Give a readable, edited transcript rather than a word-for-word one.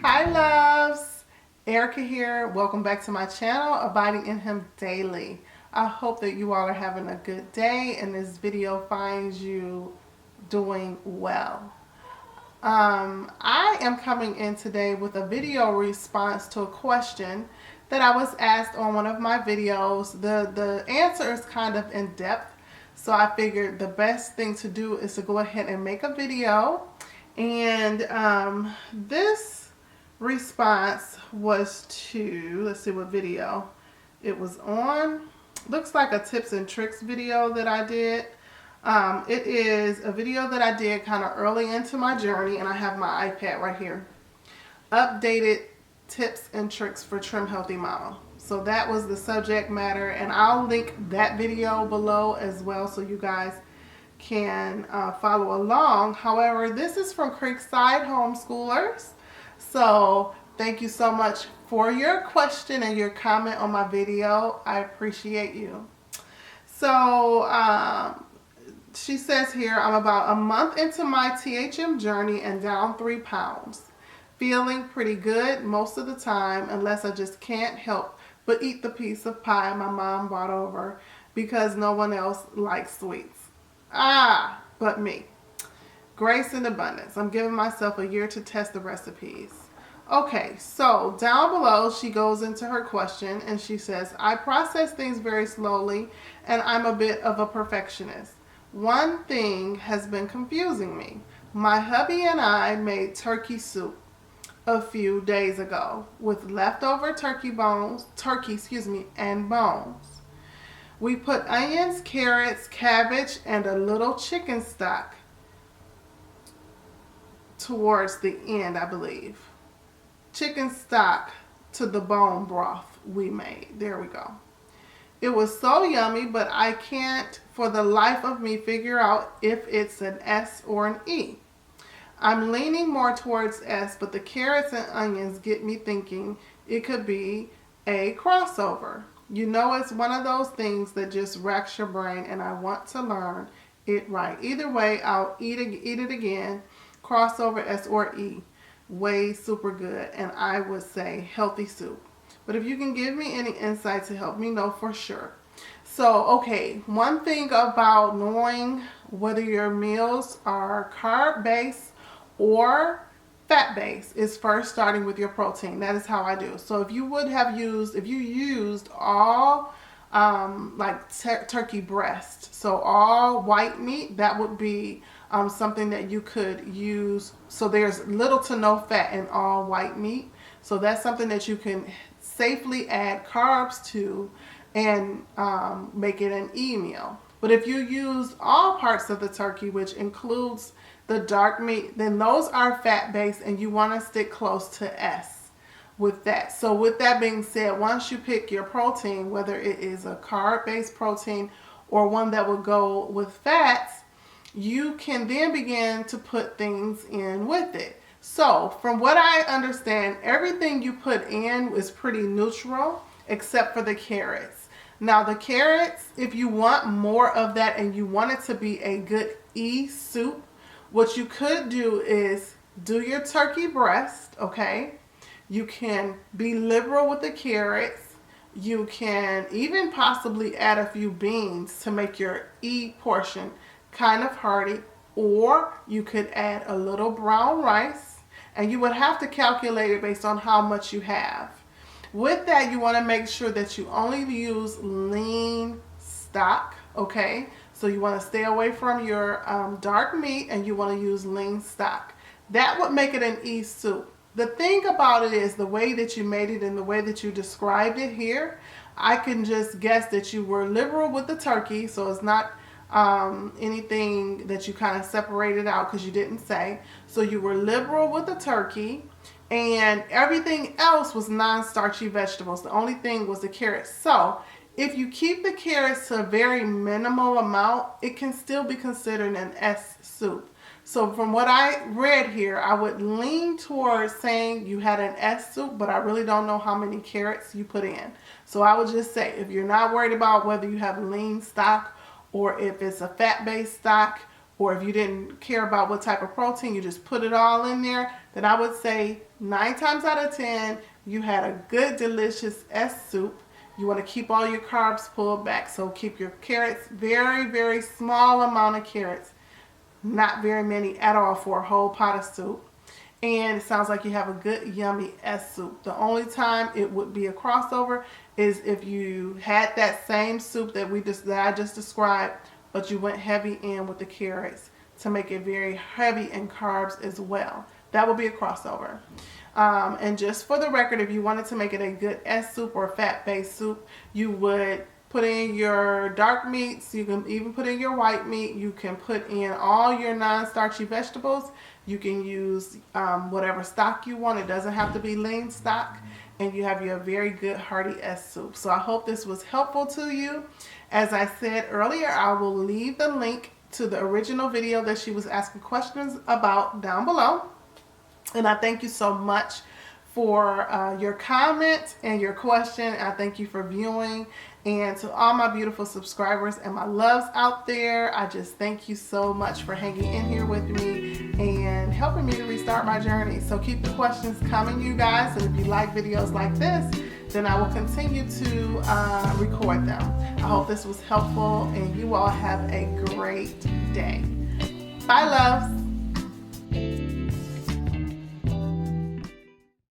Hi loves, Erica here. Welcome back to my channel, Abiding in Him Daily. I hope that you all are having a good day and this video finds you doing well. I am coming in today with a video response to a question that I was asked on one of my videos. The answer is kind of in depth, so I figured the best thing to do is to go ahead and make a video. And this response was to, let's see what video it was on. Looks like a tips and tricks video that I did. It is a video that I did kind of early into my journey, and I have my iPad right here. Updated tips and tricks for Trim Healthy Mama. So that was the subject matter, and I'll link that video below as well so you guys can follow along. However, this is from Creekside Homeschoolers. So thank you so much for your question and your comment on my video. I appreciate you. So she says here, I'm about a month into my THM journey and down 3 pounds. Feeling pretty good most of the time, unless I just can't help but eat the piece of pie my mom brought over because no one else likes sweets. But me. Grace and abundance. I'm giving myself a year to test the recipes. Okay, so down below she goes into her question and she says, I process things very slowly and I'm a bit of a perfectionist. One thing has been confusing me. My hubby and I made turkey soup a few days ago with leftover turkey, and bones. We put onions, carrots, cabbage, and a little chicken stock towards the end, I believe. Chicken stock to the bone broth we made. There we go. It was so yummy, but I can't for the life of me figure out if it's an S or an E. I'm leaning more towards S, but the carrots and onions get me thinking it could be a crossover. You know, it's one of those things that just racks your brain, and I want to learn it right. Either way, I'll eat it again. Crossover, S or E. Way super good, and I would say healthy soup. But if you can give me any insight to help me know for sure. So, okay, one thing about knowing whether your meals are carb-based or fat-based is first starting with your protein. That is how I do. So if you used all turkey breast, so all white meat, that would be something that you could use. So there's little to no fat in all white meat. So that's something that you can safely add carbs to and make it an E meal. But if you use all parts of the turkey, which includes the dark meat, then those are fat-based and you want to stick close to S with that. So with that being said, once you pick your protein, whether it is a carb-based protein or one that will go with fats, you can then begin to put things in with it. So from what I understand, everything you put in is pretty neutral except for the carrots. Now the carrots, if you want more of that and you want it to be a good E soup, what you could do is do your turkey breast, okay? You can be liberal with the carrots. You can even possibly add a few beans to make your E portion kind of hearty, or you could add a little brown rice, and you would have to calculate it based on how much you have. With that, you want to make sure that you only use lean stock, okay? So you want to stay away from your dark meat and you want to use lean stock. That would make it an E soup. The thing about it is the way that you made it and the way that you described it here, I can just guess that you were liberal with the turkey, so it's not anything that you kind of separated out because you didn't say. So you were liberal with the turkey and everything else was non-starchy vegetables. The only thing was the carrots. So if you keep the carrots to a very minimal amount, it can still be considered an S soup. So from what I read here, I would lean towards saying you had an S soup, but I really don't know how many carrots you put in. So I would just say, if you're not worried about whether you have lean stock or if it's a fat-based stock or if you didn't care about what type of protein, you just put it all in there, then I would say 9 times out of 10, you had a good, delicious S soup. You want to keep all your carbs pulled back. So keep your carrots, very, very small amount of carrots, not very many at all for a whole pot of soup. And it sounds like you have a good, yummy S soup. The only time it would be a crossover is if you had that same soup that I just described, but you went heavy in with the carrots to make it very heavy in carbs as well. That would be a crossover. And just for the record, if you wanted to make it a good S soup or fat-based soup, you would put in your dark meats. You can even put in your white meat. You can put in all your non-starchy vegetables. You can use whatever stock you want. It doesn't have to be lean stock. And you have your very good hearty S soup. So I hope this was helpful to you. As I said earlier, I will leave the link to the original video that she was asking questions about down below. And I thank you so much for your comment and your question. I thank you for viewing. And to all my beautiful subscribers and my loves out there, I just thank you so much for hanging in here with me and helping me to restart my journey. So keep the questions coming, you guys. And if you like videos like this, then I will continue to record them. I hope this was helpful, and you all have a great day. Bye, loves.